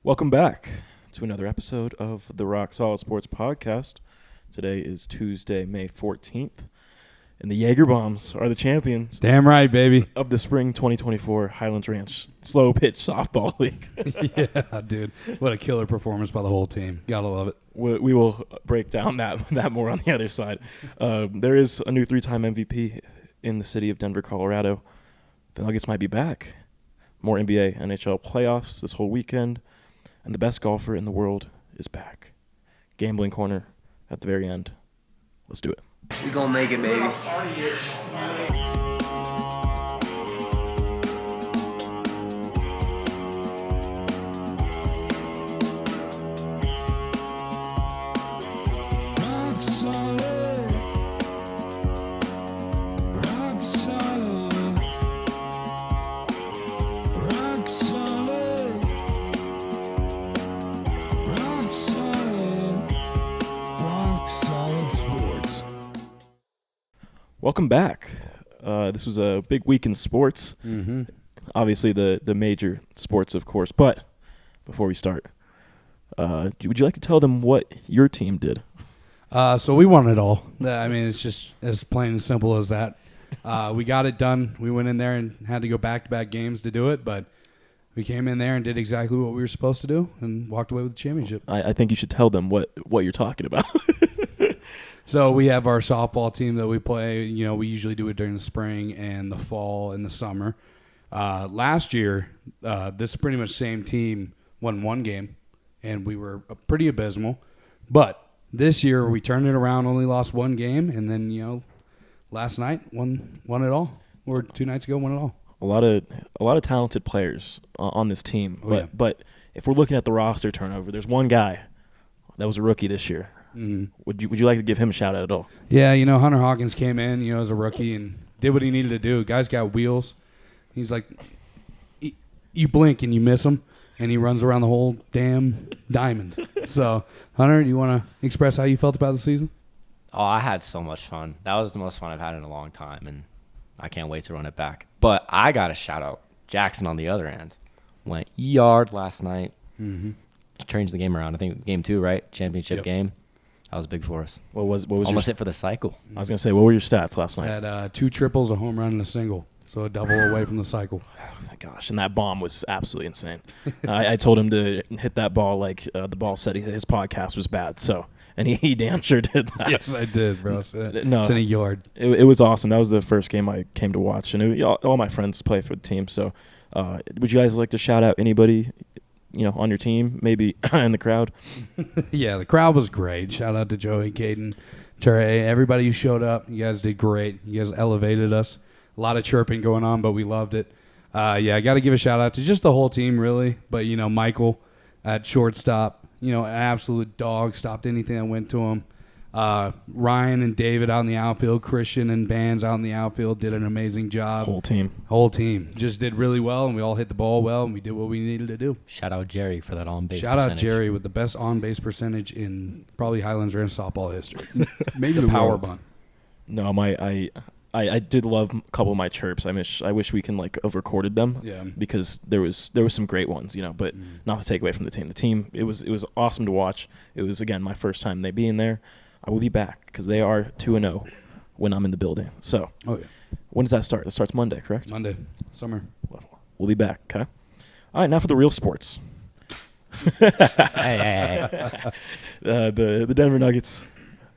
Welcome back to another episode of the Solid Sports Podcast. Today is Tuesday, May 14th, and the Jaeger Bombs are the champions. Damn right, baby. Of the spring 2024 Highlands Ranch Slow Pitch Softball League. Yeah, dude. What a killer performance by the whole team. Gotta love it. We will break down that more on the other side. There is a new 3-time MVP in the city of Denver, Colorado. The Nuggets might be back. More NBA, NHL playoffs this whole weekend. And the best golfer in the world is back. Gambling corner at the very end. Let's do it. We gonna make it, baby. Rock solid. Rock solid. Rock solid. Rock solid. Rock solid sports. Welcome back. This was a big week in sports. Mm-hmm. Obviously the major sports, of course. But before we start, would you like to tell them what your team did? So we won it all. I mean, it's just as plain and simple as that. We got it done. We went in there and had to go back-to-back games to do it, but we came in there and did exactly what we were supposed to do and walked away with the championship. I think you should tell them what you're talking about. So we have our softball team that we play. You know, we usually do it during the spring and the fall and the summer. Last year, this pretty much same team won one game, and we were pretty abysmal. But this year we turned it around, only lost one game, and then last night won it all. Or 2 nights ago, won it all. A lot of talented players on this team. Oh, yeah. But if we're looking at the roster turnover, there's one guy that was a rookie this year. Mm. Would you like to give him a shout out at all? Yeah, Hunter Hawkins came in, as a rookie and did what he needed to do. Guy's got wheels. He's like, you blink and you miss him, and he runs around the whole damn diamond. So, Hunter, do you want to express how you felt about the season? Oh, I had so much fun. That was the most fun I've had in a long time, and I can't wait to run it back. But I got a shout-out. Jackson on the other end went yard last night. Mm-hmm. Changed the game around. I think game 2, right? Championship game. That was big for us. What was Almost your, hit for the cycle. I was going to say, what were your stats last night? Had 2 triples, a home run, and a single. So a double away from the cycle. Oh my gosh, and that bomb was absolutely insane. I told him to hit that ball like the ball said his podcast was bad. So, and he damn sure did that. Yes, I did, bro. It's in a yard. It was awesome. That was the first game I came to watch, and all my friends play for the team. So, would you guys like to shout out anybody, on your team, maybe in the crowd? Yeah, the crowd was great. Shout out to Joey, Caden, Trey, everybody who showed up. You guys did great. You guys elevated us. A lot of chirping going on, but we loved it. I got to give a shout out to just the whole team, really. But, Michael at shortstop, an absolute dog, stopped anything that went to him. Ryan and David out in the outfield, Christian and Bands out in the outfield did an amazing job. Whole team Just did really well, and we all hit the ball well, and we did what we needed to do. Shout out Jerry for that on-base Shout percentage. out Jerry with the best on-base percentage in probably Highlands Ranch softball history. Maybe the power bunt. No, I did love a couple of my chirps. I wish we can have recorded them. Yeah. Because there was some great ones, but not to take away from the team. The team, it was awesome to watch. It was, again, my first time they being there. I will be back because they are 2-0 when I'm in the building. So, when does that start? That starts Monday, correct? Monday, summer. We'll be back. Okay. All right, now for the real sports. Hey. The Denver Nuggets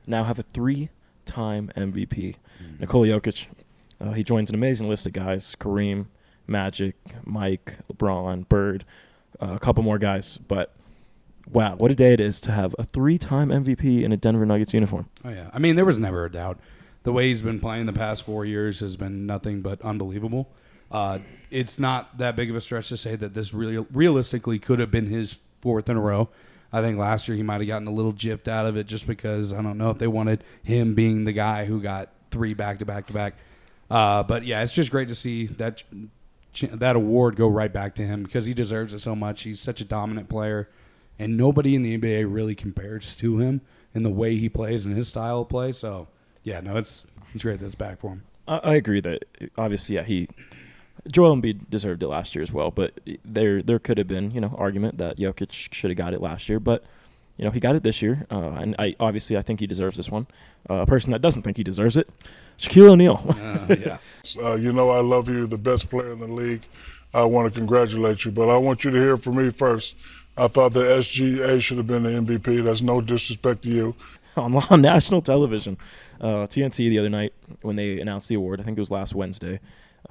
now have a 3-time MVP. Nikola Jokic. He joins an amazing list of guys: Kareem, Magic, Mike, LeBron, Bird, a couple more guys. But wow, what a day it is to have a 3-time MVP in a Denver Nuggets uniform. Oh, yeah. I mean, there was never a doubt. The way he's been playing the past 4 years has been nothing but unbelievable. It's not that big of a stretch to say that this really realistically could have been his 4th in a row. I think last year he might have gotten a little gypped out of it just because I don't know if they wanted him being the guy who got 3 back-to-back-to-back. But, yeah, it's just great to see that award go right back to him because he deserves it so much. He's such a dominant player, and nobody in the NBA really compares to him in the way he plays and his style of play. So, yeah, no, it's great that it's back for him. I agree that, obviously, yeah, Joel Embiid deserved it last year as well, but there could have been, argument that Jokic should have got it last year, but he got it this year, and I think he deserves this one. A person that doesn't think he deserves it, Shaquille O'Neal. Yeah. I love you, the best player in the league. I want to congratulate you, but I want you to hear from me first. I thought the SGA should have been the MVP. That's no disrespect to you. On national television, TNT the other night when they announced the award, I think it was last Wednesday,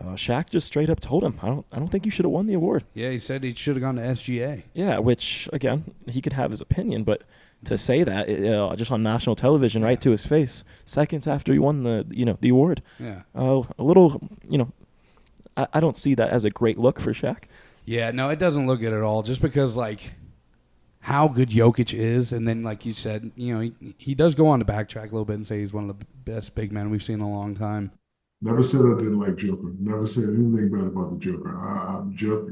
Shaq just straight up told him, I don't think you should have won the award. Yeah, he said he should have gone to SGA. Yeah, which again, he could have his opinion, but to say that just on national television, right to his face, seconds after he won the award, a little, I don't see that as a great look for Shaq. Yeah, no, it doesn't look good at all. Just because how good Jokic is, and then like you said, he does go on to backtrack a little bit and say he's one of the best big men we've seen in a long time. Never said I didn't like Joker. Never said anything bad about the Joker.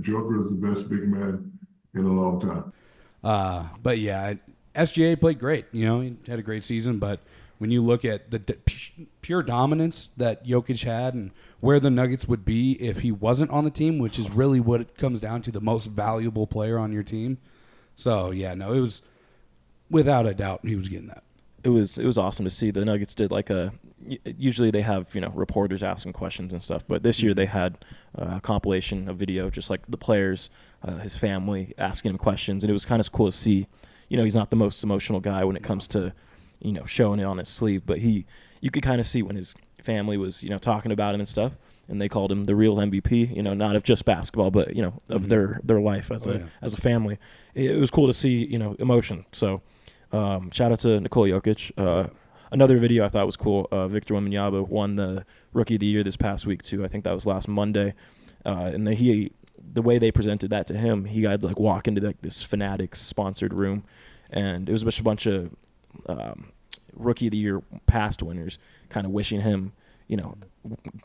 Joker is the best big man in a long time. But yeah, SGA played great. He had a great season. But when you look at the pure dominance that Jokic had and where the Nuggets would be if he wasn't on the team, which is really what it comes down to, the most valuable player on your team. So yeah, no, it was without a doubt he was getting that. It was awesome to see. The Nuggets did usually they have reporters asking questions and stuff, but this year they had a compilation of video, just like the players, his family asking him questions, and it was kind of cool to see. He's not the most emotional guy when it comes to showing it on his sleeve, but you could kind of see when his family was talking about him and stuff, and they called him the real MVP. Not of just basketball, but of their life as a family. It was cool to see emotion. So. Shout out to Nikola Jokic. Another video I thought was cool. Victor Wembanyama won the Rookie of the Year this past week too. I think that was last Monday. And the way they presented that to him, he had to walk into this Fanatics sponsored room, and it was just a bunch of Rookie of the Year past winners kind of wishing him,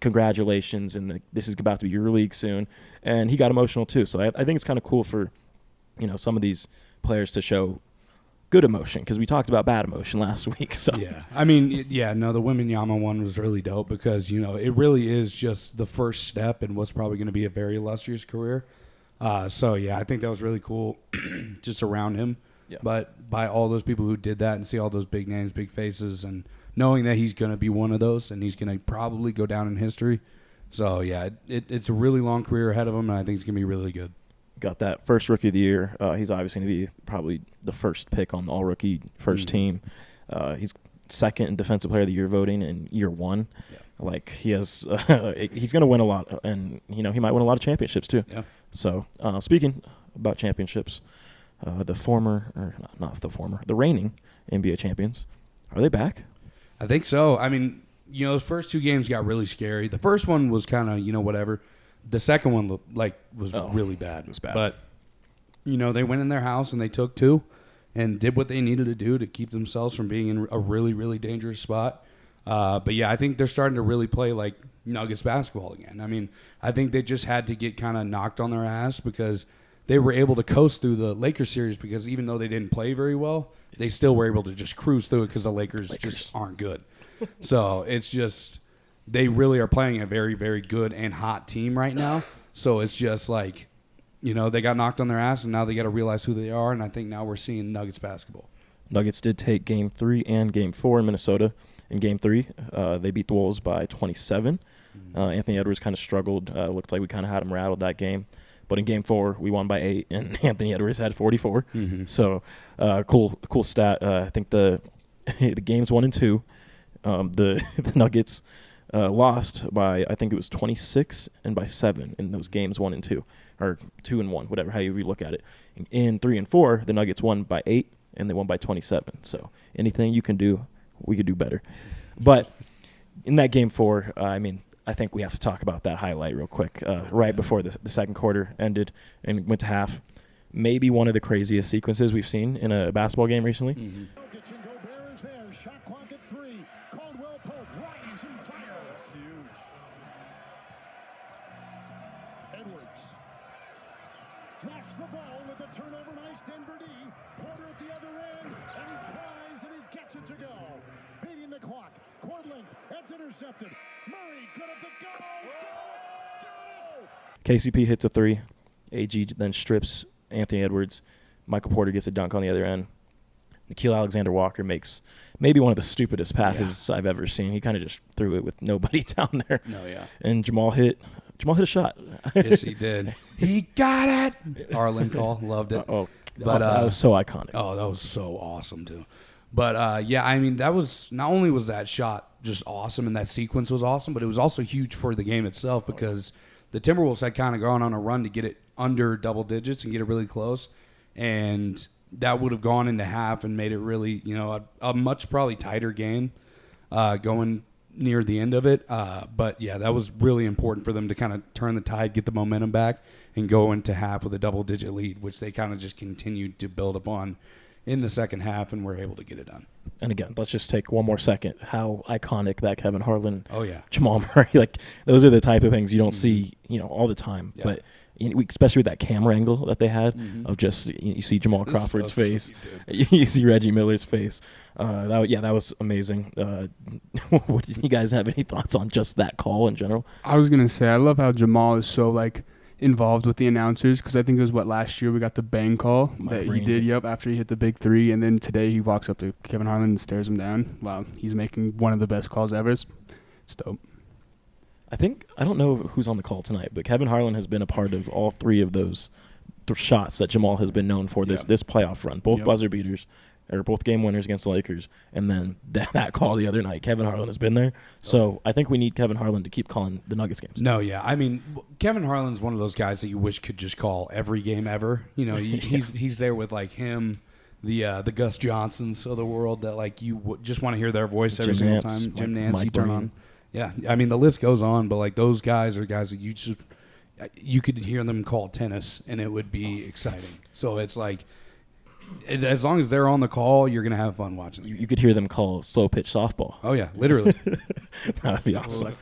congratulations, and this is about to be your league soon. And he got emotional too. So I think it's kind of cool for some of these players to show good emotion, because we talked about bad emotion last week. So yeah, the Wembanyama one was really dope because it really is just the first step in what's probably going to be a very illustrious career. So yeah, I think that was really cool, just around him. Yeah. But by all those people who did that and see all those big names, big faces, and knowing that he's going to be one of those and he's going to probably go down in history. So yeah, it's a really long career ahead of him, and I think it's going to be really good. Got that first Rookie of the Year. He's obviously going to be probably the first pick on the all-rookie first team. He's second in Defensive Player of the Year voting in year one. Yeah. He has, he's going to win a lot, and he might win a lot of championships too. Yeah. So speaking about championships, the reigning NBA champions, are they back? I think so. I mean, those first two games got really scary. The first one was kind of whatever. The second one was really bad. It was bad. But, they went in their house and they took two and did what they needed to do to keep themselves from being in a really, really dangerous spot. But, yeah, I think they're starting to really play like Nuggets basketball again. I mean, I think they just had to get kind of knocked on their ass because they were able to coast through the Lakers series, because even though they didn't play very well, they still were able to just cruise through it because the Lakers just aren't good. So it's just – they really are playing a very, very good and hot team right now. So it's just they got knocked on their ass, and now they got to realize who they are, and I think now we're seeing Nuggets basketball. Nuggets did take Game 3 and Game 4 in Minnesota. In Game 3, they beat the Wolves by 27. Anthony Edwards kind of struggled. Looked like we kind of had him rattled that game. But in Game 4, we won by 8, and Anthony Edwards had 44. Mm-hmm. So cool stat. I think the games 1 and 2, the Nuggets – lost by, I think it was 26 and by 7 in those games 1 and 2, or 2 and 1, whatever, however you look at it. In 3 and 4, the Nuggets won by 8 and they won by 27. So anything you can do, we could do better. But in that Game 4, I think we have to talk about that highlight real quick. Right before the second quarter ended and went to half, maybe one of the craziest sequences we've seen in a basketball game recently. Mm-hmm. Lost the ball with the turnover. Nice Denver D. Porter at the other end, and he tries and he gets it to go. Beating the clock. Court length. That's intercepted. Murray good at the goal. Got it. KCP hits a 3. AG then strips Anthony Edwards. Michael Porter gets a dunk on the other end. Nikhil Alexander-Walker makes maybe one of the stupidest passes I've ever seen. He kind of just threw it with nobody down there. No, yeah. And Jamal hit a shot. Yes, he did. He got it. Arlen call. Loved it. But that was so iconic. Oh, that was so awesome, too. But, yeah, I mean, that was – not only was that shot just awesome and that sequence was awesome, but it was also huge for the game itself because the Timberwolves had kind of gone on a run to get it under double digits and get it really close. And – that would have gone into half and made it really, a much probably tighter game going near the end of it. But, yeah, that was really important for them to kind of turn the tide, get the momentum back, and go into half with a double-digit lead, which they kind of just continued to build upon in the second half and were able to get it done. And, again, let's just take one more second. How iconic that Kevin Harlan, Jamal Murray, like those are the type of things you don't see, all the time. Yeah. But especially with that camera angle that they had of just you see Jamal Crawford's face, you see Reggie Miller's face. That was amazing. Do you guys have any thoughts on just that call in general? I was gonna say I love how Jamal is so involved with the announcers because I think it was last year we got the bang call he did. After he hit the big 3, and then today he walks up to Kevin Harlan and stares him down. Wow, he's making one of the best calls ever. It's dope. I don't know who's on the call tonight, but Kevin Harlan has been a part of all 3 of those shots that Jamal has been known for this playoff run. Both buzzer beaters, or both game winners against the Lakers, and then that call the other night. Kevin Harlan has been there. So I think we need Kevin Harlan to keep calling the Nuggets games. No, yeah. I mean, Kevin Harlan's one of those guys that you wish could just call every game ever. He's there with him, the Gus Johnsons of the world that you just want to hear their voice every single time. Jim Nance, you turn on. Yeah, I mean, the list goes on, but those guys are guys that you could hear them call tennis, and it would be exciting. So it's as long as they're on the call, you're going to have fun watching them. You could hear them call slow pitch softball. Oh, yeah, literally. That would be awesome.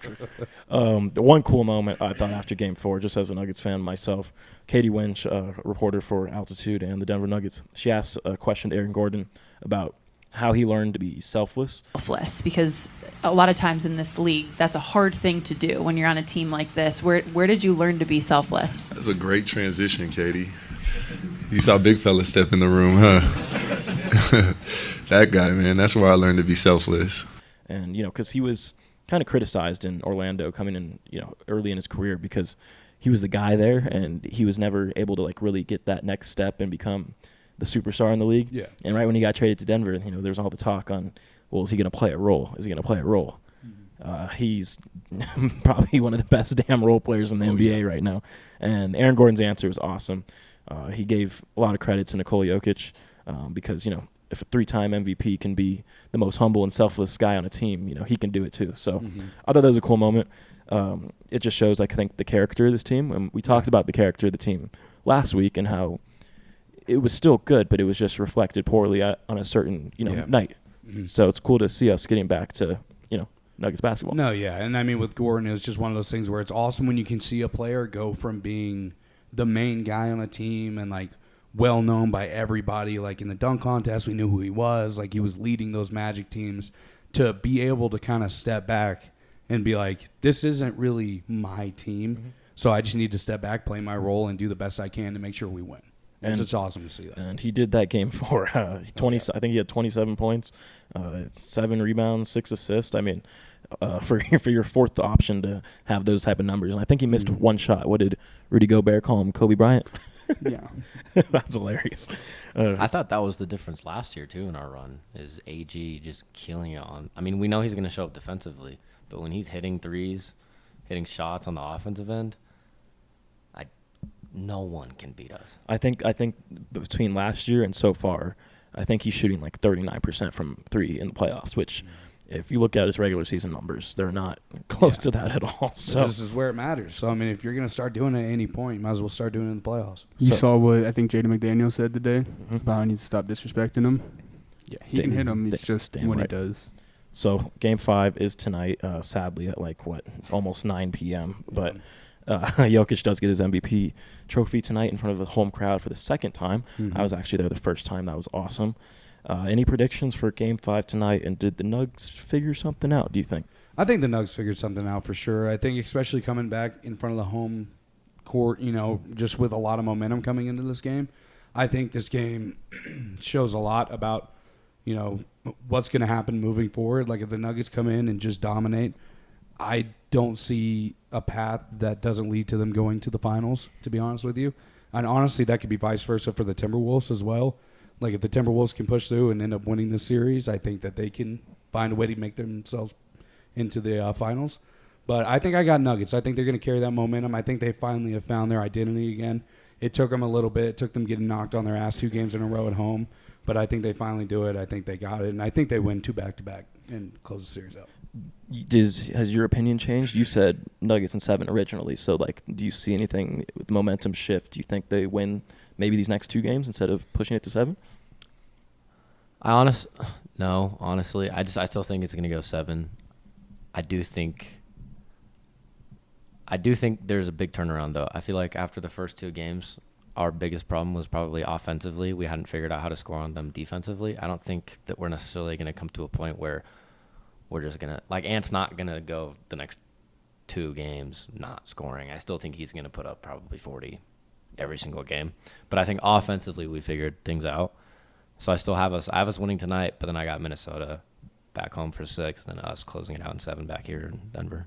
One cool moment I thought after Game 4, just as a Nuggets fan myself, Katie Winch, a reporter for Altitude and the Denver Nuggets, she asked a question to Aaron Gordon about how he learned to be selfless. Because a lot of times in this league, that's a hard thing to do when you're on a team like this. Where did you learn to be selfless? That's a great transition, Katie. You saw big fella step in the room, huh? That guy, man, that's where I learned to be selfless. And, because he was kind of criticized in Orlando coming in, early in his career because he was the guy there and he was never able to, really get that next step and become the superstar in the league. Yeah. And right when he got traded to Denver, there's all the talk on, well, is he going to play a role? He's probably one of the best damn role players in the NBA right now. And Aaron Gordon's answer was awesome. He gave a lot of credit to Nikola Jokic because, if a 3-time MVP can be the most humble and selfless guy on a team, he can do it too. So I thought that was a cool moment. It just shows, I think, the character of this team. And we talked about the character of the team last week and how it was still good, but it was just reflected poorly on a certain, night. Mm-hmm. So it's cool to see us getting back to, Nuggets basketball. No, yeah. And I mean, with Gordon, it was just one of those things where it's awesome when you can see a player go from being the main guy on a team and, well known by everybody. In the dunk contest, we knew who he was. He was leading those Magic teams to be able to kind of step back and be this isn't really my team. So I just need to step back, play my role, and do the best I can to make sure we win. And it's awesome to see that. And he did that Game 4. I think he had 27 points, 7 rebounds, 6 assists. I mean, for your fourth option to have those type of numbers. And I think he missed one shot. What did Rudy Gobert call him? Kobe Bryant? Yeah. That's hilarious. I thought that was the difference last year, too, in our run, is AG just killing it on. I mean, we know he's going to show up defensively, but when he's hitting threes, hitting shots on the offensive end, no one can beat us. I think between last year and so far, I think he's shooting 39% from 3 in the playoffs, which if you look at his regular season numbers, they're not close to that at all. So this is where it matters. So, I mean, if you're going to start doing it at any point, you might as well start doing it in the playoffs. You saw what I think Jaden McDaniel said today about how he needs to stop disrespecting him. Yeah, he can hit him. It's just when he does. So Game 5 is tonight, sadly, at almost 9 p.m. But Jokic does get his MVP trophy tonight in front of a home crowd for the second time. I was actually there the first time. That was awesome. Any predictions for Game 5 tonight, and did the Nugs figure something out, do you think? I think the Nugs figured something out for sure. I think especially coming back in front of the home court, just with a lot of momentum coming into this game. I think this game shows a lot about, what's going to happen moving forward. Like if the Nuggets come in and just dominate, I don't see a path that doesn't lead to them going to the finals, to be honest with you. And honestly, that could be vice versa for the Timberwolves as well. Like if the Timberwolves can push through and end up winning this series, I think that they can find a way to make themselves into the finals. But I think I got Nuggets. I think they're going to carry that momentum. I think they finally have found their identity again. It took them a little bit. It took them getting knocked on their ass 2 games in a row at home. But I think they finally do it. I think they got it. And I think they win 2 back-to-back and close the series out. Has your opinion changed? You said Nuggets in 7 originally. So, do you see anything with momentum shift? Do you think they win maybe these next 2 games instead of pushing it to 7? No, honestly. I still think it's going to go 7. I do think there's a big turnaround, though. I feel like after the first 2 games, our biggest problem was probably offensively. We hadn't figured out how to score on them defensively. I don't think that we're necessarily going to come to a point where we're just going to – Ant's not going to go the next 2 games not scoring. I still think he's going to put up probably 40 every single game. But I think offensively we figured things out. So I have us winning tonight, but then I got Minnesota back home for 6, then us closing it out in 7 back here in Denver.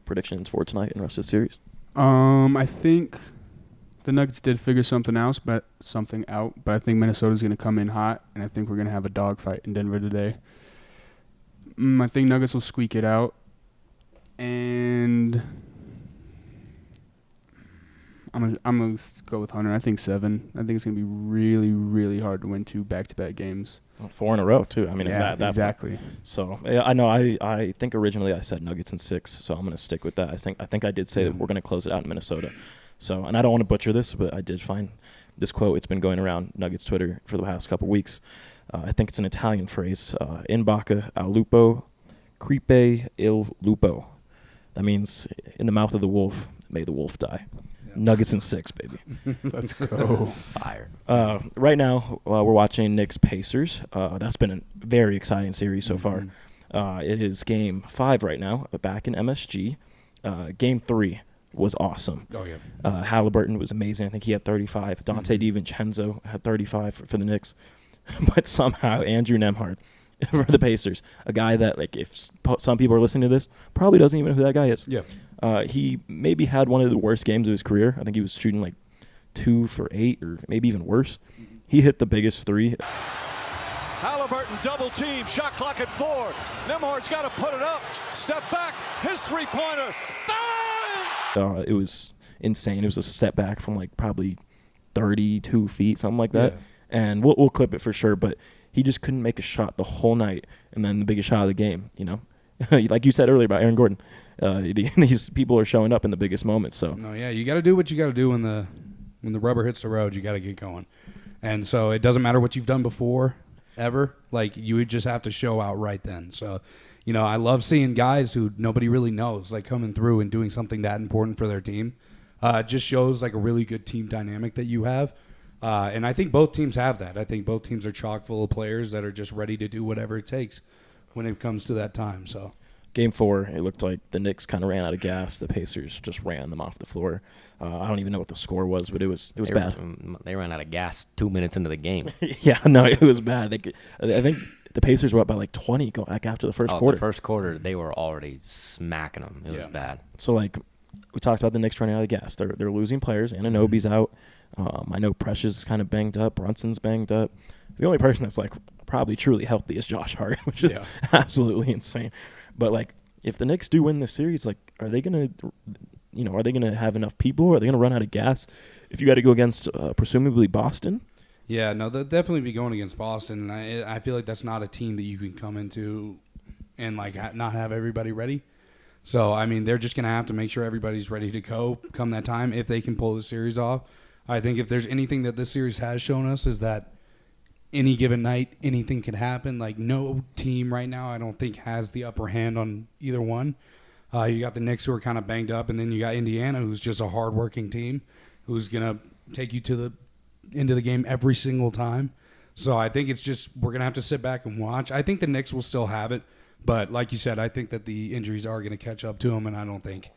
Predictions for tonight and the rest of the series? I think the Nuggets did figure something out, but I think Minnesota's going to come in hot, and I think we're going to have a dogfight in Denver today. I think Nuggets will squeak it out, and I'm gonna go with Hunter. I think 7. I think it's going to be really, really hard to win 2 back-to-back games. 4 in a row, too. I mean, yeah, that exactly. So, yeah, I know. I think originally I said Nuggets in 6, so I'm going to stick with that. I think I did say that we're going to close it out in Minnesota. So, and I don't want to butcher this, but I did find this quote. It's been going around Nuggets Twitter for the past couple weeks. I think it's an Italian phrase. In Bacca al lupo, crepe il lupo. That means in the mouth of the wolf, may the wolf die. Nuggets in 6, baby. Let's go. Fire. Right now, we're watching Knicks-Pacers. That's been a very exciting series so far. It is Game 5 right now, back in MSG. Game 3 was awesome. Oh, yeah. Halliburton was amazing. I think he had 35. Dante DiVincenzo had 35 for the Knicks. But somehow, Andrew Nembhard for the Pacers, a guy that, if some people are listening to this, probably doesn't even know who that guy is. Yeah. He maybe had one of the worst games of his career. I think he was shooting 2 for 8 or maybe even worse. He hit the biggest 3. Halliburton double team, shot clock at 4. Nembhard's got to put it up. Step back, his 3-pointer. Bang! It was insane. It was a step back from probably 32 feet, something like that. Yeah. And we'll clip it for sure, but he just couldn't make a shot the whole night. And then the biggest shot of the game, like you said earlier about Aaron Gordon. These people are showing up in the biggest moments. So no, yeah, you got to do what you got to do when the rubber hits the road. You got to get going, and so it doesn't matter what you've done before, ever. You would just have to show out right then. So, I love seeing guys who nobody really knows coming through and doing something that important for their team. It just shows a really good team dynamic that you have, and I think both teams have that. I think both teams are chock full of players that are just ready to do whatever it takes when it comes to that time. So. Game 4, it looked like the Knicks kind of ran out of gas. The Pacers just ran them off the floor. I don't even know what the score was, but it was bad. They ran out of gas 2 minutes into the game. Yeah, no, it was bad. I think the Pacers were up by 20 going back after the first quarter. The first quarter, they were already smacking them. It was bad. So, we talked about the Knicks running out of gas. They're losing players. Anunoby's out. I know Precious is kind of banged up. Brunson's banged up. The only person that's probably truly healthy is Josh Hart, which is absolutely insane. But if the Knicks do win this series, are they gonna have enough people? Or are they gonna run out of gas if you got to go against presumably Boston? Yeah, no, they'll definitely be going against Boston. And I feel like that's not a team that you can come into and not have everybody ready. So I mean, they're just gonna have to make sure everybody's ready to go come that time if they can pull the series off. I think if there's anything that this series has shown us is that any given night, anything can happen. No team right now, I don't think, has the upper hand on either one. You got the Knicks who are kind of banged up, and then you got Indiana, who's just a hardworking team, who's going to take you to the end of the game every single time. So I think it's just we're going to have to sit back and watch. I think the Knicks will still have it, but like you said, I think that the injuries are going to catch up to them, and I don't think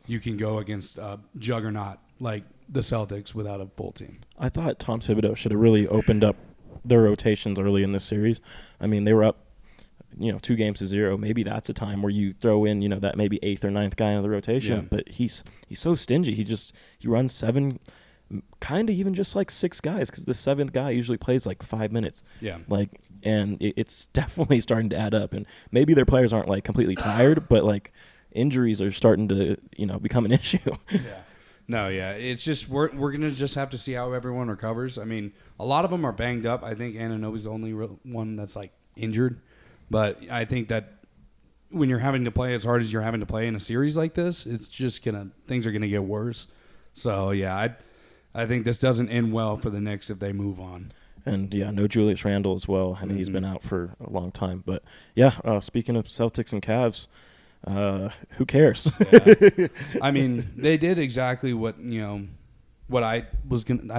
you can go against a juggernaut like the Celtics without a full team. I thought Tom Thibodeau should have really opened up their rotations early in this series. I mean, they were up, 2-0. Maybe that's a time where you throw in, that maybe 8th or 9th guy in the rotation. Yeah. But he's so stingy. He runs 7, kind of even just like 6 guys, because the 7th guy usually plays like 5 minutes. Yeah. And it's definitely starting to add up. And maybe their players aren't like completely tired, but like injuries are starting to, become an issue. Yeah. No, yeah. It's just we're going to just have to see how everyone recovers. I mean, a lot of them are banged up. I think Anunoby's the only one that's like injured. But I think that when you're having to play as hard as you're having to play in a series like this, it's just things are going to get worse. So, yeah, I think this doesn't end well for the Knicks if they move on. And, no Julius Randle as well. I mean, he's been out for a long time. But, speaking of Celtics and Cavs, who cares? Yeah. I mean, they did exactly what I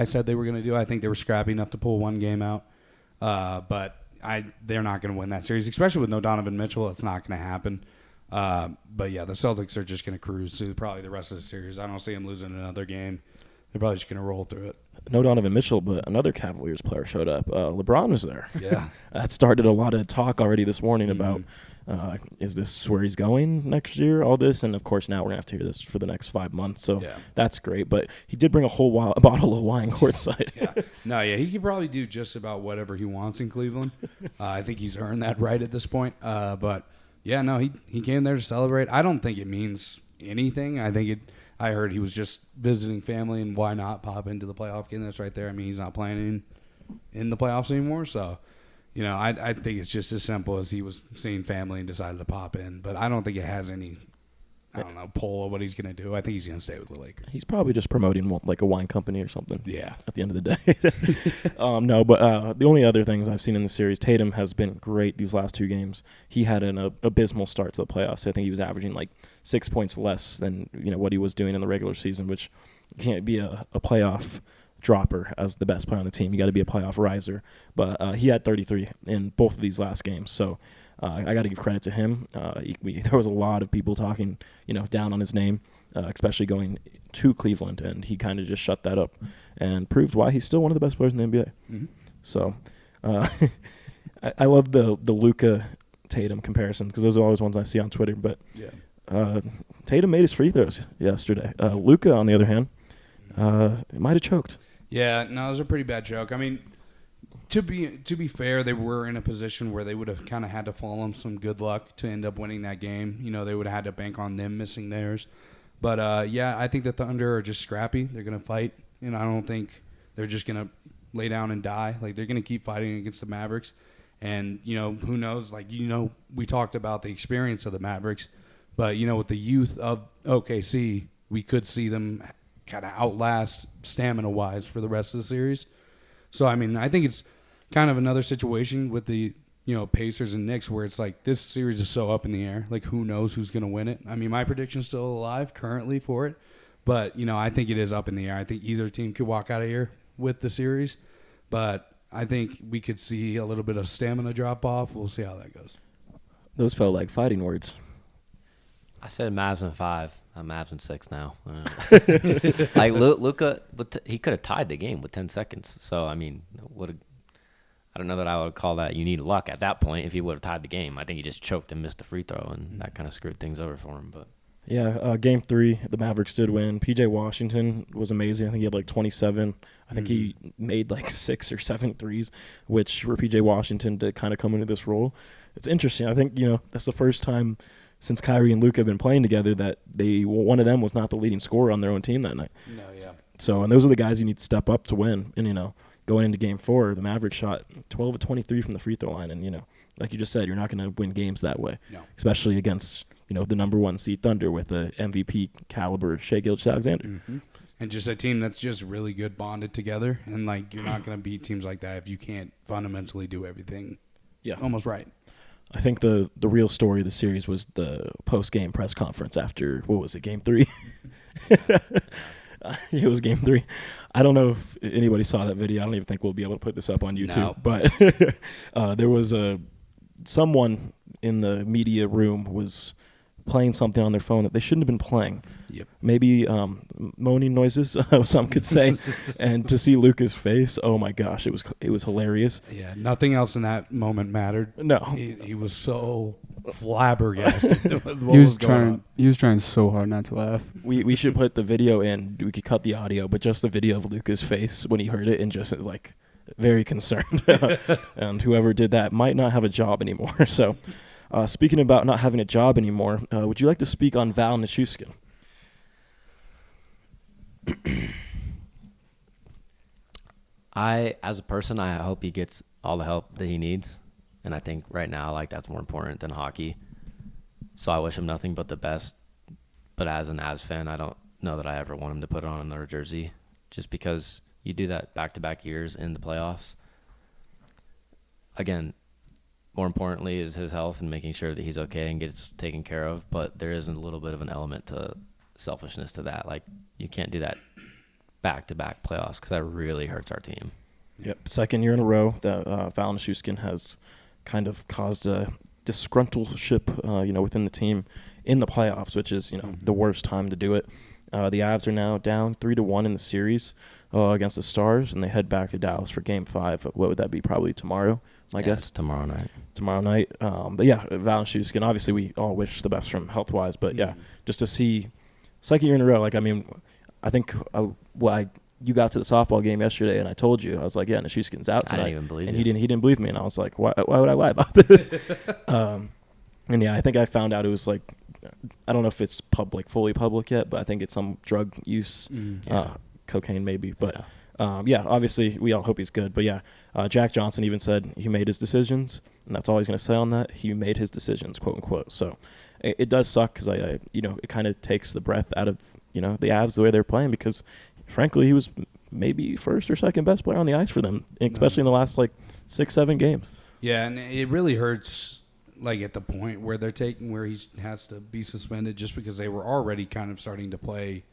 said they were going to do. I think they were scrappy enough to pull one game out. But they're not going to win that series, especially with no Donovan Mitchell. It's not going to happen. But, yeah, the Celtics are just going to cruise through probably the rest of the series. I don't see them losing another game. They're probably just going to roll through it. No Donovan Mitchell, but another Cavaliers player showed up. LeBron was there. Yeah. That started a lot of talk already this morning about is this where he's going next year, all this. And, of course, now we're going to have to hear this for the next 5 months. So that's great. But he did bring a whole bottle of wine courtside. Yeah. No, yeah, he could probably do just about whatever he wants in Cleveland. I think he's earned that right at this point. But, yeah, no, he came there to celebrate. I don't think it means anything. I heard he was just visiting family, and why not pop into the playoff game that's right there? I mean, he's not playing in the playoffs anymore, so I think it's just as simple as he was seeing family and decided to pop in. But I don't think it has any, pull of what he's going to do. I think he's going to stay with the Lakers. He's probably just promoting like a wine company or something. Yeah. At the end of the day. No, but the only other things I've seen in the series, Tatum has been great these last 2 games. He had an abysmal start to the playoffs. I think he was averaging like 6 points less than what he was doing in the regular season, which can't be a playoff dropper as the best player on the team. You got to be a playoff riser. But he had 33 in both of these last games, so I got to give credit to him. There was a lot of people talking, down on his name, especially going to Cleveland, and he kind of just shut that up and proved why he's still one of the best players in the NBA. Mm-hmm. So I love the Luka Tatum comparison, because those are always ones I see on Twitter. But Tatum made his free throws yesterday. Luka, on the other hand, might have choked. Yeah, no, it was a pretty bad joke. I mean, to be fair, they were in a position where they would have kind of had to fall on some good luck to end up winning that game. They would have had to bank on them missing theirs. But, I think the Thunder are just scrappy. They're going to fight. I don't think they're just going to lay down and die. Like, they're going to keep fighting against the Mavericks. And, who knows? Like, we talked about the experience of the Mavericks. But, with the youth of OKC, we could see them kind of outlast stamina-wise for the rest of the series. So, I mean, I think it's kind of another situation with the, Pacers and Knicks where it's like this series is so up in the air. Like, who knows who's going to win it? I mean, my prediction's still alive currently for it. But, I think it is up in the air. I think either team could walk out of here with the series. But I think we could see a little bit of stamina drop-off. We'll see how that goes. Those felt like fighting words. I said Mavs in 5. I'm Mavs in 6 now. Like Luka, he could have tied the game with 10 seconds. So I mean, I don't know that I would call that you need luck at that point. If he would have tied the game, I think he just choked and missed a free throw, and that kind of screwed things over for him. But yeah, Game 3, the Mavericks did win. PJ Washington was amazing. I think he had like 27. I think he made like 6 or 7 threes, which for PJ Washington to kind of come into this role, it's interesting. I think that's the first time since Kyrie and Luka have been playing together that one of them was not the leading scorer on their own team that night. No, yeah. So, and those are the guys you need to step up to win. And, going into Game 4, the Mavericks shot 12 of 23 from the free throw line. And, like you just said, you're not going to win games that way. No. Especially against, the number 1 seed Thunder with the MVP caliber Shai Gilgeous-Alexander. Mm-hmm. And just a team that's just really good bonded together. And, you're not going to beat teams like that if you can't fundamentally do everything almost right. I think the real story of the series was the post-game press conference after, Game 3? It was Game 3. I don't know if anybody saw that video. I don't even think we'll be able to put this up on YouTube. No. But there was someone in the media room was playing something on their phone that they shouldn't have been playing. Yep. Maybe moaning noises, some could say. And to see Luka's face, oh my gosh, it was hilarious. Yeah, nothing else in that moment mattered. No. He was so flabbergasted. with what He was going on. trying so hard not to laugh. We should put the video in. We could cut the audio, but just the video of Luka's face when he heard it and just like very concerned. And whoever did that might not have a job anymore. So speaking about not having a job anymore, would you like to speak on Val Nichushkin? As a person, I hope he gets all the help that he needs. And I think right now, like, that's more important than hockey. So I wish him nothing but the best. But as an Avs fan, I don't know that I ever want him to put on another jersey, just because you do that back-to-back years in the playoffs. Again, more importantly is his health and making sure that he's okay and gets taken care of. But there is a little bit of an element to selfishness to that. Like, you can't do that back-to-back playoffs because that really hurts our team. Yep, second year in a row that Val Nichushkin has kind of caused a disgruntleship, within the team in the playoffs, which is, the worst time to do it. The Avs are now down 3-1 in the series against the Stars, and they head back to Dallas for Game 5. What would that be? Probably tomorrow, I guess. It's tomorrow night. But yeah, Val Nichushkin, obviously we all wish the best from health-wise, but yeah, just to see second year in a row, I think you got to the softball game yesterday, and I told you, I was like, yeah, Nichushkin's out tonight. I didn't even believe and you. he didn't believe me, and I was like, why would I lie about this? And yeah, I think I found out it was like, I don't know if it's fully public yet, but I think it's some drug use, cocaine maybe. But yeah, obviously we all hope he's good. But yeah, Jack Johnson even said he made his decisions, and that's all he's going to say on that. He made his decisions, quote unquote. So it does suck because it kind of takes the breath out of the Avs the way they're playing, because frankly he was maybe first or second best player on the ice for them, especially in the last 6-7 games. Yeah, and it really hurts. Like at the point where where he has to be suspended, just because they were already kind of starting to play,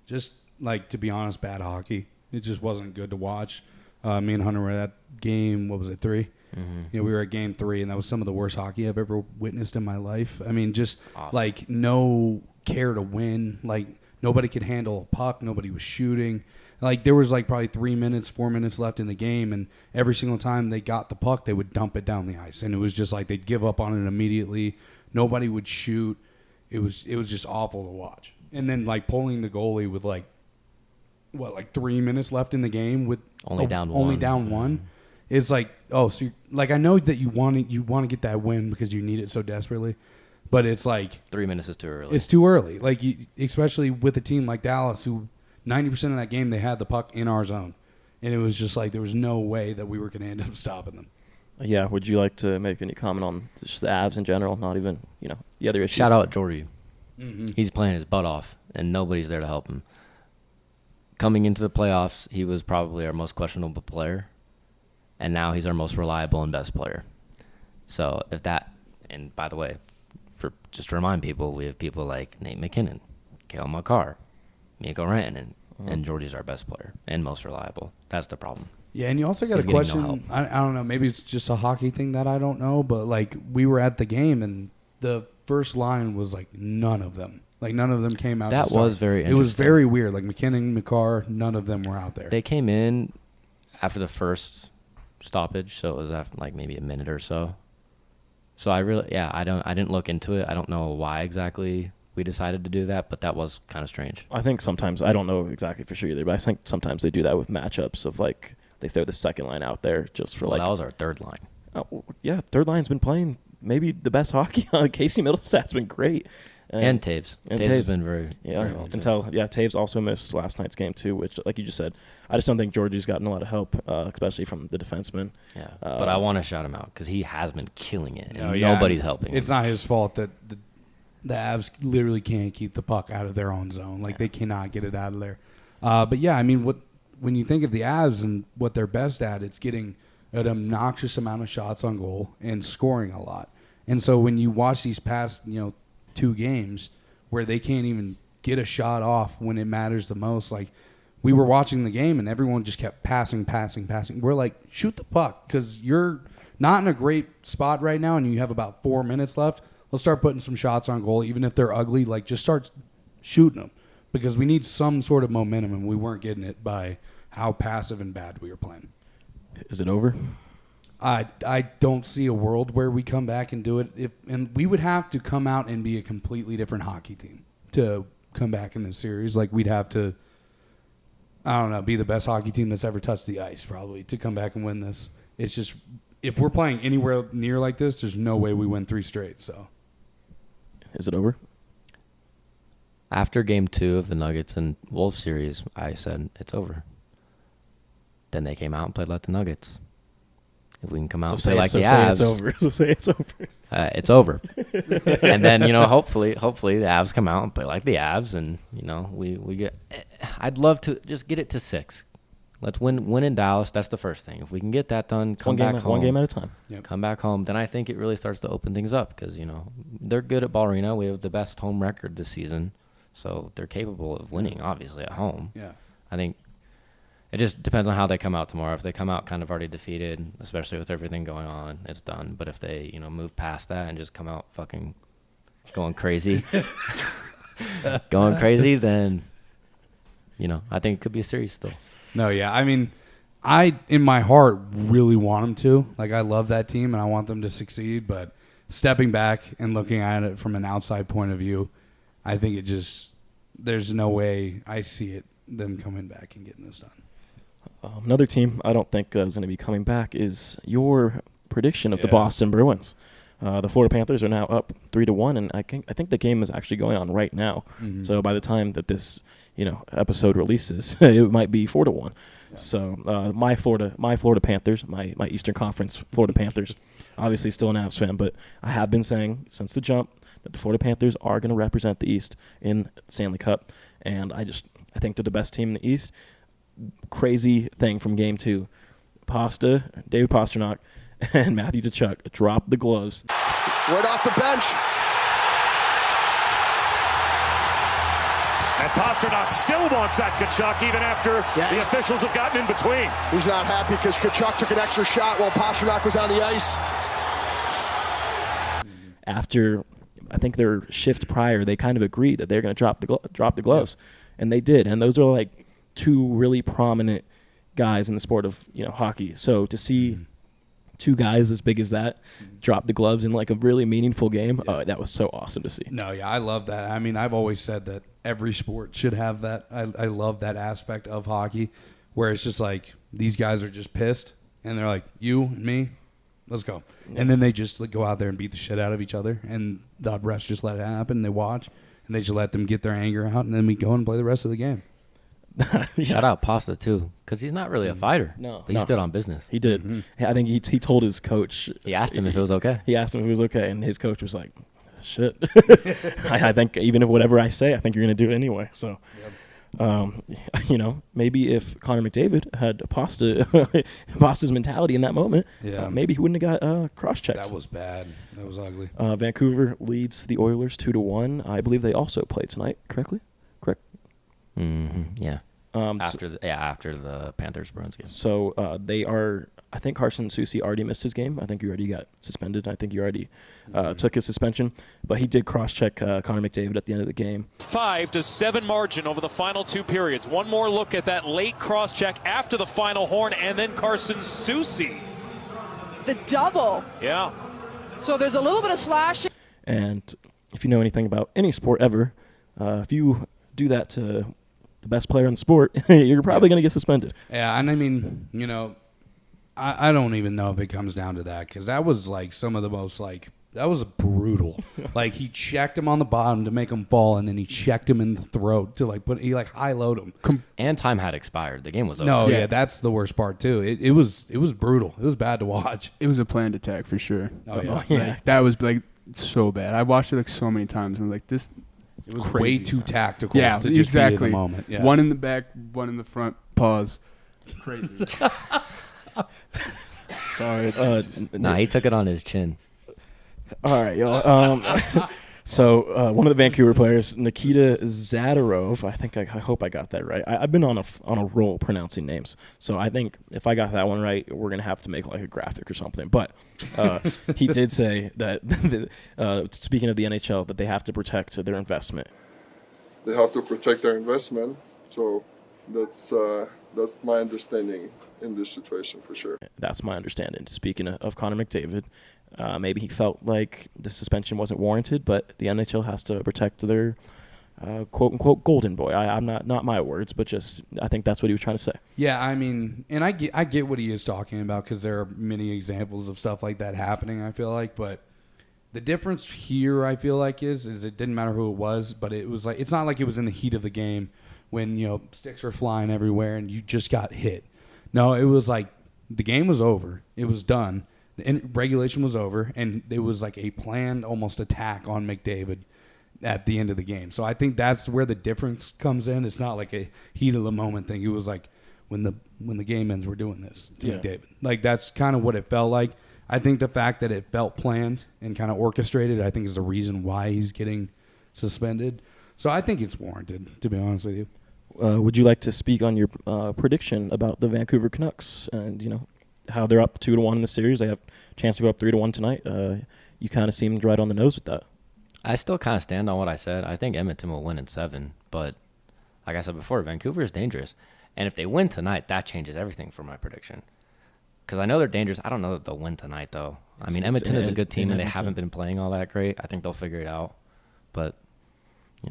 just to be honest, bad hockey. It just wasn't good to watch. Me and Hunter were at game, what was it, 3? Mm-hmm. We were at game 3, and that was some of the worst hockey I've ever witnessed in my life. I mean, just awesome. No care to win. Nobody could handle a puck. Nobody was shooting. There was probably 4 minutes left in the game, and every single time they got the puck, they would dump it down the ice, and it was just they'd give up on it immediately. Nobody would shoot. It was just awful to watch. And then pulling the goalie with 3 minutes left in the game with only down one. It's I know that you want to get that win because you need it so desperately, but it's 3 minutes is too early. It's too early. Especially with a team like Dallas, who 90% of that game they had the puck in our zone, and it was just there was no way that we were going to end up stopping them. Yeah, would you like to make any comment on just the Avs in general? Not even the other issues. Shout out Jordy. Mm-hmm. He's playing his butt off, and nobody's there to help him. Coming into the playoffs, he was probably our most questionable player, and now he's our most reliable and best player. So if that, and by the way, just to remind people, we have people like Nate McKinnon, Cale Makar, Mikko Rantanen, and Jordy's our best player and most reliable. That's the problem. Yeah, and you also got a question. No, I don't know. Maybe it's just a hockey thing that I don't know, but we were at the game, and the first line was none of them. None of them came out. That was very interesting. It was very weird. McKinnon, Makar, none of them were out there. They came in after the first stoppage, so it was after maybe a minute or so. So I didn't look into it. I don't know why exactly we decided to do that, but that was kind of strange. I think sometimes, I don't know exactly for sure either, but I think sometimes they do that with matchups of they throw the second line out there just for that was our third line. Oh, yeah, third line's been playing maybe the best hockey. Casey Middlestat's been great. And Taves. Taves has been very well Taves also missed last night's game too, which, like you just said, I just don't think Georgie's gotten a lot of help, especially from the defensemen. Yeah, but I want to shout him out because he has been killing it, and nobody's helping him. It's not his fault that the Avs literally can't keep the puck out of their own zone. They cannot get it out of there. But yeah, I mean, when you think of the Avs and what they're best at, it's getting an obnoxious amount of shots on goal and scoring a lot. And so when you watch these past, 2 games where they can't even get a shot off when it matters the most, we were watching the game and everyone just kept passing. We're shoot the puck because you're not in a great spot right now and you have about 4 minutes left. let's start putting some shots on goal, even if they're ugly. Like, just start shooting them because we need some sort of momentum, and we weren't getting it by how passive and bad we were playing. Is it over? I don't see a world where we come back and do it. And we would have to come out and be a completely different hockey team to come back in this series. Like, we'd have to, I don't know, be the best hockey team that's ever touched the ice probably to come back and win this. It's just, if we're playing anywhere near like this, there's no way we win 3 straight. So, is it over? After game 2 of the Nuggets and Wolves series, I said, it's over. Then they came out and played like the Nuggets. If we can come out and play like the Avs. Say it's over. It's over. And then, hopefully the Avs come out and play like the Avs, and, we get – I'd love to just get it to 6. Let's win in Dallas. That's the first thing. If we can get that done, come back home. One game at a time. Yep. Come back home. Then I think it really starts to open things up because, they're good at Ball Arena. We have the best home record this season, so they're capable of winning, obviously, at home. Yeah. I think it just depends on how they come out tomorrow. If they come out kind of already defeated, especially with everything going on, it's done. But if they, move past that and just come out fucking going crazy, then, I think it could be a series still. No, yeah. I mean, I, in my heart, really want them to. Like, I love that team, and I want them to succeed. But stepping back and looking at it from an outside point of view, I think it just, there's no way I see them coming back and getting this done. Another team I don't think is going to be coming back is your prediction of the Boston Bruins. The Florida Panthers are now up 3-1, and I think the game is actually going on right now. Mm-hmm. So by the time that this episode releases, it might be 4-1. Yeah. So my Florida Panthers, my Eastern Conference Florida Panthers, obviously still an Avs fan, but I have been saying since the jump that the Florida Panthers are going to represent the East in the Stanley Cup, and I think they're the best team in the East. Crazy thing from game 2. David Pastrnak and Matthew Tkachuk dropped the gloves. Word off the bench. And Pastrnak still wants that Tkachuk even after the officials have gotten in between. He's not happy because Tkachuk took an extra shot while Pastrnak was on the ice. After, I think their shift prior, they kind of agreed that they're going to drop the gloves. Yeah. And they did. And those are like 2 really prominent guys in the sport of hockey. So to see 2 guys as big as that drop the gloves in like a really meaningful game, that was so awesome to see. No, yeah, I love that. I mean, I've always said that every sport should have that. I love that aspect of hockey where it's just like these guys are just pissed and they're like, you and me, let's go. Yeah. And then they just go out there and beat the shit out of each other, and the refs just let it happen. They watch and they just let them get their anger out, and then we go and play the rest of the game. Shout out Pasta too, because he's not really a fighter. But he stood on business. He did. Mm-hmm. I think he told his coach. He asked him if it was okay. He asked him if it was okay, and his coach was like, "Shit." I think even if whatever I say, I think you're going to do it anyway. So, maybe if Connor McDavid had Pasta's mentality in that moment, maybe he wouldn't have got cross checks. That was bad. That was ugly. Vancouver leads the Oilers 2-1. I believe they also played tonight. Correct. Mm-hmm. Yeah. After the Panthers Bruins game. So they are. I think Carson Soucy already missed his game. I think he already got suspended. I think he already took his suspension, but he did cross-check Connor McDavid at the end of the game. 5-7 margin over the final 2 periods. One more look at that late cross-check after the final horn, and then Carson Soucy. The double. Yeah. So there's a little bit of slashing. And if you know anything about any sport ever, if you do that to the best player in the sport, you're probably going to get suspended. Yeah, and I mean, I don't even know if it comes down to that, because that was like some of the most that was brutal. Like, he checked him on the bottom to make him fall, and then he checked him in the throat to he high-load him. And time had expired. The game was over. No, yeah, that's the worst part too. It was brutal. It was bad to watch. It was a planned attack for sure. Oh yeah. That was so bad. I watched it so many times and this. It was crazy. Way too tactical. Yeah, to just exactly. Be in the moment. Yeah. One in the back, one in the front. Pause. Crazy. Sorry. He took it on his chin. All right, y'all. So one of the Vancouver players, Nikita Zadorov, I hope I got that right. I've been on a roll pronouncing names, so I think if I got that one right, we're gonna have to make like a graphic or something. But he did say that speaking of the NHL, that they have to protect their investment. They have to protect their investment, so that's my understanding in this situation for sure. That's my understanding. Speaking of Connor McDavid. Maybe he felt like the suspension wasn't warranted, but the NHL has to protect their quote-unquote golden boy. I'm not my words, but just I think that's what he was trying to say. Yeah, I mean, and I get what he is talking about because there are many examples of stuff like that happening, I feel like. But the difference here, I feel like, is it didn't matter who it was, but it was like it's not like it was in the heat of the game when, sticks were flying everywhere and you just got hit. No, it was like the game was over. It was done. The regulation was over, and it was like a planned almost attack on McDavid at the end of the game. So I think that's where the difference comes in. It's not like a heat of the moment thing. It was like when the game ends, we're doing this to McDavid. Like that's kind of what it felt like. I think the fact that it felt planned and kind of orchestrated, I think is the reason why he's getting suspended. So I think it's warranted, to be honest with you. Would you like to speak on your prediction about the Vancouver Canucks and, how they're up 2-1 in the series? They have a chance to go up 3-1 tonight. You kind of seemed right on the nose with that. I still kind of stand on what I said. I think Edmonton will win in 7, but like I said before, Vancouver is dangerous. And if they win tonight, that changes everything for my prediction. Because I know they're dangerous. I don't know that they'll win tonight, though. I mean, Edmonton is a good team, and they haven't been playing all that great. I think they'll figure it out. But,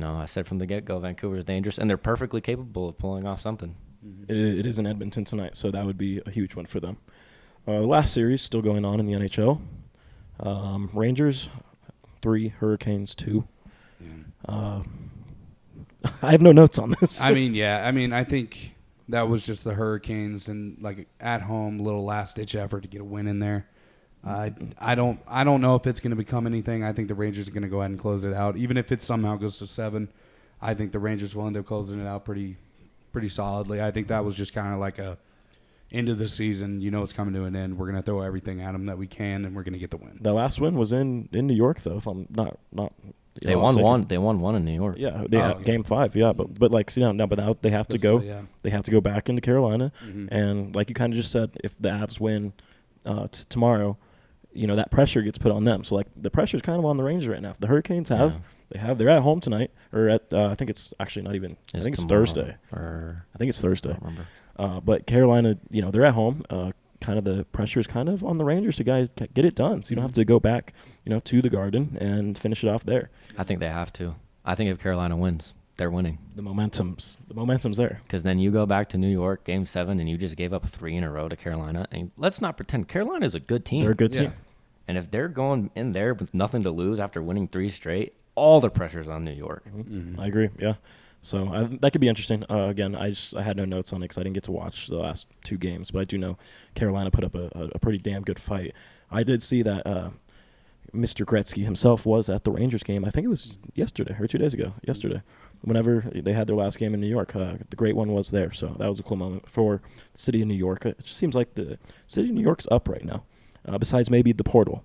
I said from the get-go, Vancouver is dangerous, and they're perfectly capable of pulling off something. It is in Edmonton tonight, so that would be a huge one for them. The last series still going on in the NHL. Rangers 3, Hurricanes 2. I have no notes on this. I think that was just the Hurricanes and like at home little last ditch effort to get a win in there. I don't know if it's going to become anything. I think the Rangers are going to go ahead and close it out. Even if it somehow goes to 7, I think the Rangers will end up closing it out pretty solidly. I think that was just kind of like a end of the season. It's coming to an end. We're going to throw everything at them that we can, and we're going to get the win. The last win was in New York, though. If I'm not. They won one. They won one in New York. Yeah, Game 5. Yeah, but now they have to go. They have to go back into Carolina, and like you kind of just said, if the Avs win tomorrow, that pressure gets put on them. So like the pressure is kind of on the Rangers right now. If the Hurricanes they're at home tonight, or at I think it's actually not even. I think it's Thursday. I think it's Thursday. I don't remember. But Carolina, they're at home. Kind of the pressure is kind of on the Rangers to get it done. So you don't have to go back, to the Garden and finish it off there. I think they have to. I think if Carolina wins, they're winning. The momentum's there. Because then you go back to New York, Game 7, and you just gave up 3 in a row to Carolina. And let's not pretend Carolina is a good team. They're a good team. And if they're going in there with nothing to lose after winning 3 straight, all the pressure's on New York. Mm-hmm. I agree. Yeah. So that could be interesting. Again, I had no notes on it because I didn't get to watch the last 2 games, but I do know Carolina put up a pretty damn good fight. I did see that Mr. Gretzky himself was at the Rangers game. I think it was yesterday or 2 days ago. Yesterday, whenever they had their last game in New York, the great one was there. So that was a cool moment for the city of New York. It just seems like the city of New York's up right now, besides maybe the portal.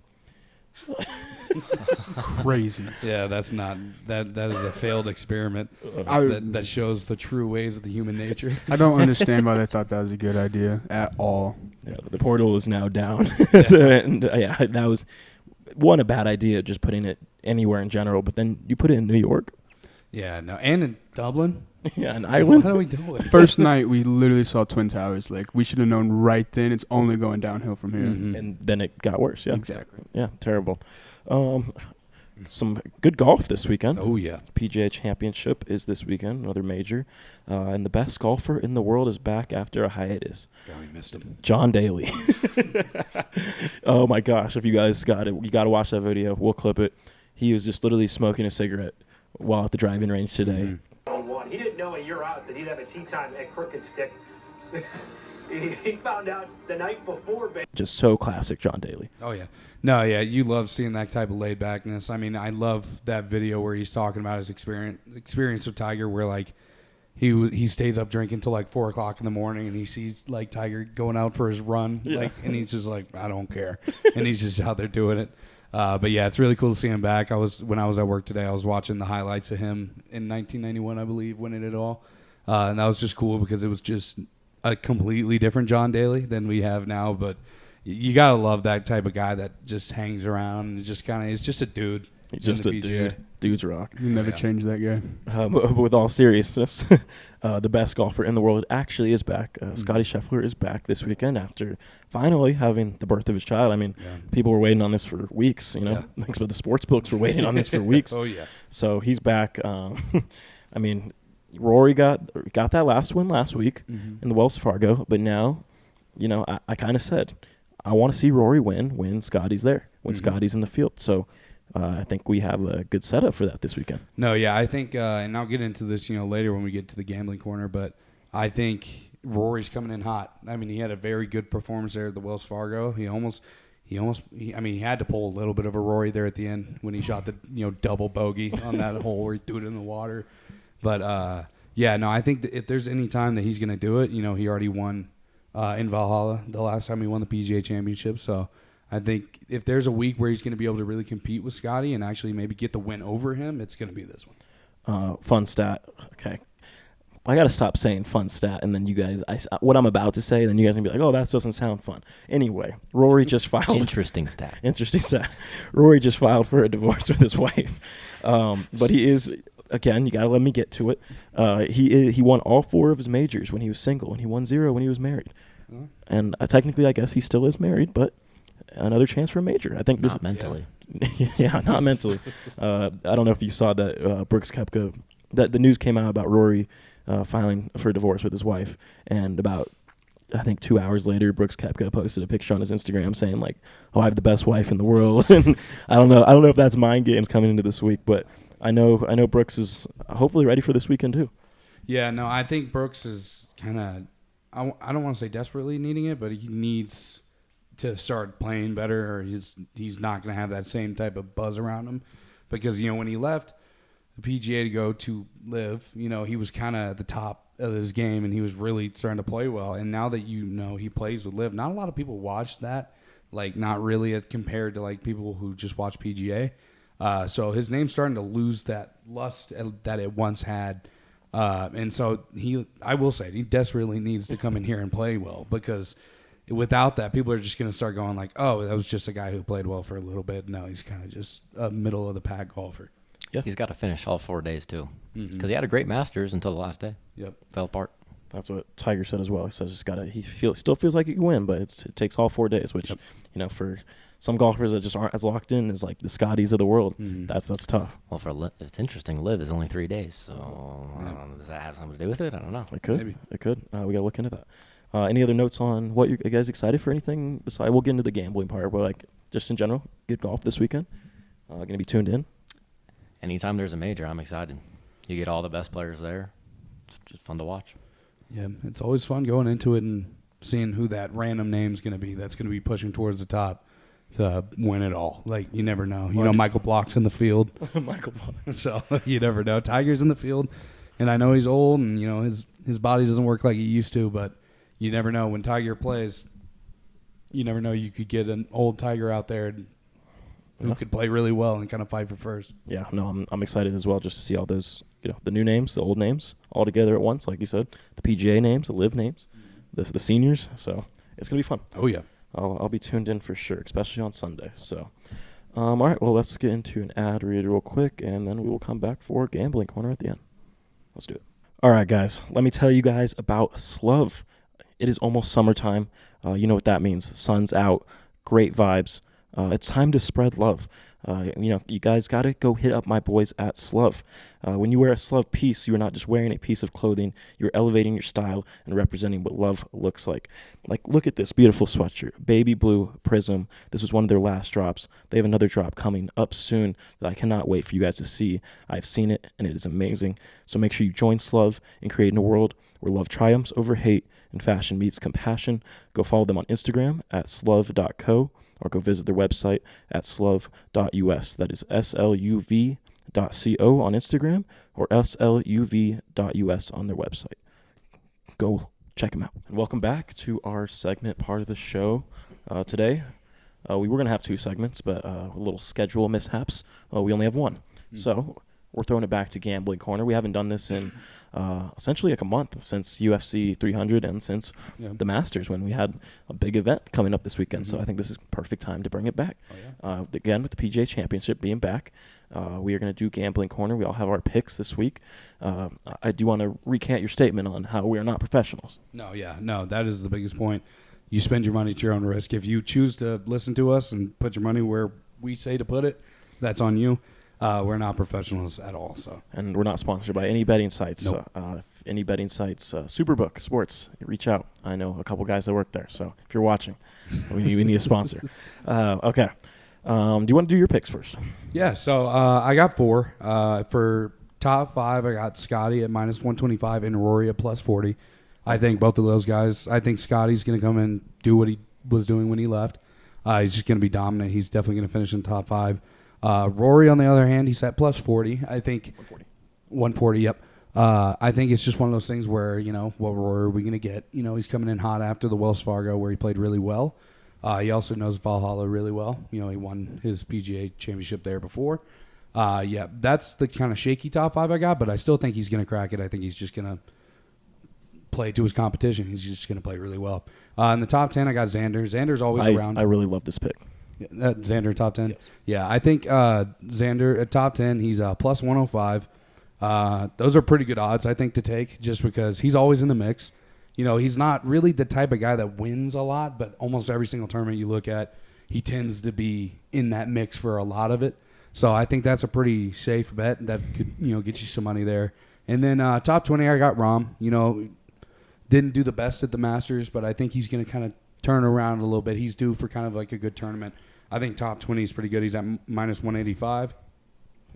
Crazy. Yeah, that's not that is a failed experiment that shows the true ways of the human nature. I don't understand why they thought that was a good idea at all. Yeah, the portal is now down. And that was a bad idea, just putting it anywhere in general, but then you put it in New York. Yeah, no, and in Dublin. Yeah, in Ireland. What are we doing? First night, we literally saw Twin Towers. Like, we should have known right then. It's only going downhill from here. Mm-hmm. And then it got worse. Yeah, exactly. Yeah, terrible. Some good golf this weekend. Oh, yeah. PGA Championship is this weekend, another major. And the best golfer in the world is back after a hiatus. God, we missed him. John Daly. Oh, my gosh. If you guys got it, you got to watch that video. We'll clip it. He was just literally smoking a cigarette while at the driving range today. Mm-hmm. He didn't know a year out that he'd have a tee time at Crooked Stick. He found out the night before. Just so classic John Daly. Oh, yeah. No, yeah, you love seeing that type of laid-backness. I mean, I love that video where he's talking about his experience with Tiger, where, like, he stays up drinking till, like, 4 o'clock in the morning, and he sees, like, Tiger going out for his run, and he's just like, I don't care. And he's just out there doing it. But yeah, it's really cool to see him back. When I was at work today, I was watching the highlights of him in 1991, I believe, winning it all. And that was just cool because it was just a completely different John Daly than we have now. But you got to love that type of guy that just hangs around and just kind of is just a dude. He's just a dude. Dudes rock. You never change that guy. But with all seriousness, the best golfer in the world actually is back. Scotty Scheffler is back this weekend after finally having the birth of his child. I mean, people were waiting on this for weeks. Thanks, but the sports books were waiting on this for weeks. Oh yeah. So he's back. I mean, Rory got that last win last week in the Wells Fargo, but now, I kind of said I want to see Rory win when Scotty's there, when Scotty's in the field. So. I think we have a good setup for that this weekend. No, yeah, I think, and I'll get into this, later when we get to the gambling corner. But I think Rory's coming in hot. I mean, he had a very good performance there at the Wells Fargo. He had to pull a little bit of a Rory there at the end when he shot the double bogey on that hole where he threw it in the water. But I think that if there's any time that he's going to do it, he already won in Valhalla the last time he won the PGA Championship. So. I think if there's a week where he's going to be able to really compete with Scotty and actually maybe get the win over him, it's going to be this one. Fun stat. Okay. I got to stop saying fun stat, and then you guys, what I'm about to say, then you guys are going to be like, oh, that doesn't sound fun. Anyway, Rory just filed. Interesting stat. Interesting stat. Rory just filed for a divorce with his wife. But he is, again, you got to let me get to it. He won all 4 of his majors when he was single, and he won 0 when he was married. And technically, I guess he still is married, but another chance for a major. I think not mentally. Yeah, not mentally. I don't know if you saw that Brooks Koepka, that the news came out about Rory filing for a divorce with his wife, and about I think 2 hours later, Brooks Koepka posted a picture on his Instagram saying like, "Oh, I have the best wife in the world." And I don't know if that's mind games coming into this week, but I know Brooks is hopefully ready for this weekend too. Yeah, no, I think Brooks is kind of I don't want to say desperately needing it, but he needs to start playing better, or he's not going to have that same type of buzz around him, because when he left the PGA to go to Live, he was kind of at the top of his game and he was really starting to play well. And now that he plays with Live, not a lot of people watch that, like not really compared to like people who just watch PGA. So his name's starting to lose that lust that it once had, and so I will say he desperately needs to come in here and play well, because without that, people are just going to start going like, oh, that was just a guy who played well for a little bit. No, he's kind of just a middle-of-the-pack golfer. Yeah. He's got to finish all 4 days, too, because he had a great Masters until the last day. Yep. Fell apart. That's what Tiger said as well. He says he still feels like he can win, but it takes all 4 days, which, for some golfers that just aren't as locked in as like the Scotties of the world, that's tough. Well, it's interesting. Live is only 3 days, so does that have something to do with it? I don't know. It could. Maybe. It could. We got to look into that. Any other notes on what you guys excited for anything besides? We'll get into the gambling part, but like just in general, good golf this weekend. Going to be tuned in. Anytime there's a major, I'm excited. You get all the best players there. It's just fun to watch. Yeah, it's always fun going into it and seeing who that random name's going to be. That's going to be pushing towards the top to win it all. Like you never know. Michael Block's in the field. Michael Block. So you never know. Tiger's in the field, and I know he's old, and his body doesn't work like he used to, but. You never know. When Tiger plays, you never know. You could get an old Tiger out there who could play really well and kind of fight for first. Yeah, no, I'm excited as well just to see all those, the new names, the old names, all together at once, like you said. The PGA names, the Live names, the seniors. So it's going to be fun. Oh, yeah. I'll be tuned in for sure, especially on Sunday. So, all right, well, let's get into an ad read real quick, and then we will come back for Gambling Corner at the end. Let's do it. All right, guys, let me tell you guys about Slove. It is almost summertime. You know what that means. Sun's out. Great vibes. It's time to spread love. You guys got to go hit up my boys at Slove. When you wear a Slove piece, you are not just wearing a piece of clothing. You're elevating your style and representing what love looks like. Like, look at this beautiful sweatshirt. Baby blue Prism. This was one of their last drops. They have another drop coming up soon that I cannot wait for you guys to see. I've seen it, and it is amazing. So make sure you join Slove in creating a world where love triumphs over hate and fashion meets compassion. Go follow them on Instagram at sluv.co. or go visit their website at sluv.us. That is sluv.co on Instagram or sluv.us on their website. Go check them out. And welcome back to our segment part of the show. Today, We were going to have 2 segments, but a little schedule mishaps. We only have 1. So we're throwing it back to Gambling Corner. We haven't done this in essentially like a month, since UFC 300 and since the Masters, when we had a big event coming up this weekend. So I think this is perfect time to bring it back. Again, with the PGA Championship being back, we are going to do Gambling Corner. We all have our picks this week. I do want to recant your statement on how we are not professionals. No, that is the biggest point. You spend your money at your own risk. If you choose to listen to us and put your money where we say to put it, that's on you. We're not professionals at all. And we're not sponsored by any betting sites. Nope. If any betting sites, Superbook Sports, reach out. I know a couple guys that work there. So if you're watching, we need a sponsor. Okay. Do you want to do your picks first? Yeah, so I got 4. For top 5, I got Scotty at -125 and Rory at +40. I think both of those guys, I think Scotty's going to come and do what he was doing when he left. He's just going to be dominant. He's definitely going to finish in the top 5. Rory, on the other hand, he's at +40. I think 140, yep. I think it's just one of those things where, what Rory are we going to get? He's coming in hot after the Wells Fargo where he played really well. He also knows Valhalla really well. He won his PGA championship there before. That's the kind of shaky top 5 I got, but I still think he's going to crack it. I think he's just going to play to his competition. He's just going to play really well. In the top 10, I got Xander. Xander's always around. I really love this pick. Xander top 10? Yes. Yeah, I think Xander at top 10, he's +105. Those are pretty good odds, I think, to take, just because he's always in the mix. He's not really the type of guy that wins a lot, but almost every single tournament you look at, he tends to be in that mix for a lot of it. So I think that's a pretty safe bet that could, get you some money there. And then top 20, I got Rahm. Didn't do the best at the Masters, but I think he's going to kind of turn around a little bit. He's due for kind of like a good tournament. I think top 20 is pretty good. He's at -185.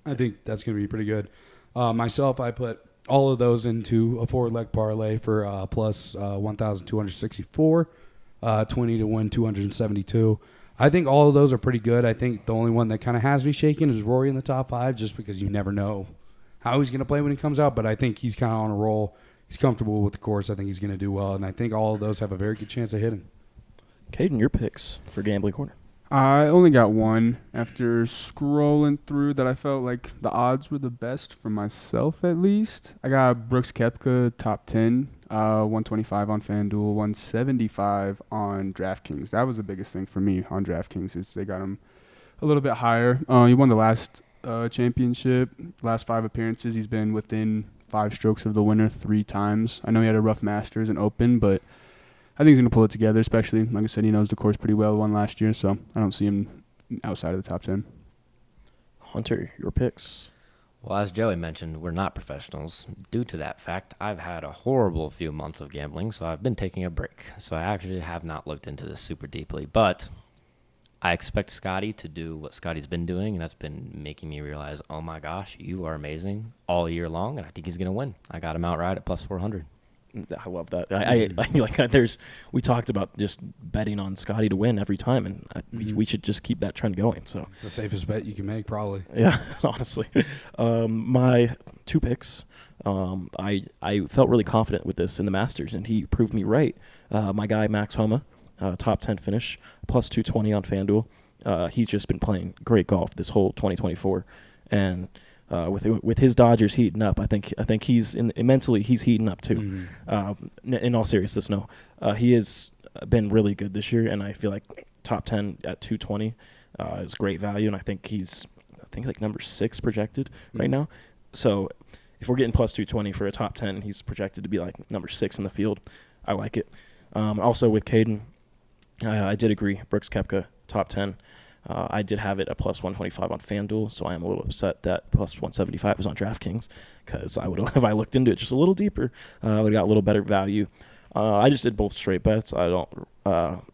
I think that's going to be pretty good. Myself, I put all of those into a 4-leg parlay for plus 1,264, 20 to win 272. I think all of those are pretty good. I think the only one that kind of has me shaking is Rory in the top 5, just because you never know how he's going to play when he comes out. But I think he's kind of on a roll. He's comfortable with the course. I think he's going to do well. And I think all of those have a very good chance of hitting. Caden, your picks for Gambling Corner. I only got one after scrolling through that I felt like the odds were the best for myself, at least. I got Brooks Koepka top 10, 125 on FanDuel, 175 on DraftKings. That was the biggest thing for me on DraftKings, is they got him a little bit higher. He won the last championship, last 5 appearances. He's been within 5 strokes of the winner 3 times. I know he had a rough Masters and Open, but I think he's going to pull it together, especially, like I said, he knows the course pretty well, won last year, so I don't see him outside of the top 10. Hunter, your picks. Well, as Joey mentioned, we're not professionals. Due to that fact, I've had a horrible few months of gambling, so I've been taking a break. So I actually have not looked into this super deeply, but I expect Scotty to do what Scotty's been doing, and that's been making me realize, oh my gosh, you are amazing all year long, and I think he's going to win. I got him outright at plus 400. I love that. I like. We talked about just betting on Scotty to win every time, and we should just keep that trend going. So it's the safest bet you can make, probably. Yeah, honestly. My 2 picks. I felt really confident with this in the Masters, and he proved me right. My guy Max Homa, top 10 finish, plus 220 on FanDuel. He's just been playing great golf this whole 2024, and with his Dodgers heating up, I think he's mentally he's heating up too. In all seriousness, no, he has been really good this year, and I feel like top 10 at 220 is great value, and I think he's like number 6 projected right now. So if we're getting plus 220 for a top 10, he's projected to be like number 6 in the field. I like it. Also with Caden, I did agree. Brooks Koepka top 10. I did have it at plus 125 on FanDuel, so I am a little upset that plus 175 was on DraftKings, because I would have, if I looked into it just a little deeper, I would have got a little better value. I just did both straight bets. I don't,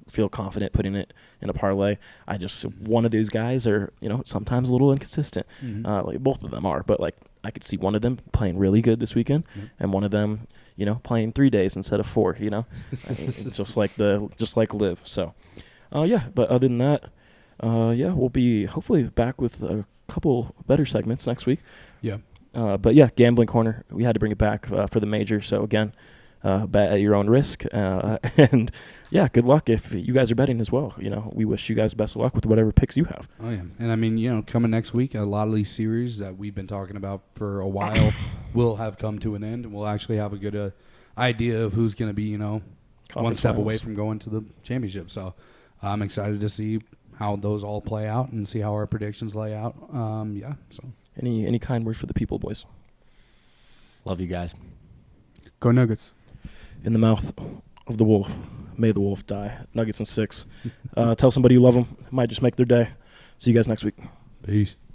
feel confident putting it in a parlay. I just, one of these guys are, sometimes a little inconsistent. Like both of them are, but like I could see one of them playing really good this weekend, and one of them, playing 3 days instead of 4. Just like Liv. So, But other than that. We'll be hopefully back with a couple better segments next week. Yeah. But Gambling Corner, we had to bring it back for the major. So again, Bet at your own risk. And, yeah, good luck if you guys are betting as well. We wish you guys best of luck with whatever picks you have. Oh, yeah. And, I mean, coming next week, a lot of these series that we've been talking about for a while will have come to an end, and we'll actually have a good idea of who's going to be, one step away from going to the championship. So I'm excited to see how those all play out and see how our predictions lay out. So any kind word for the people, boys? Love you guys. Go Nuggets. In the mouth of the wolf, may the wolf die. Nuggets in 6. Tell somebody you love them. It might just make their day. See you guys next week. Peace.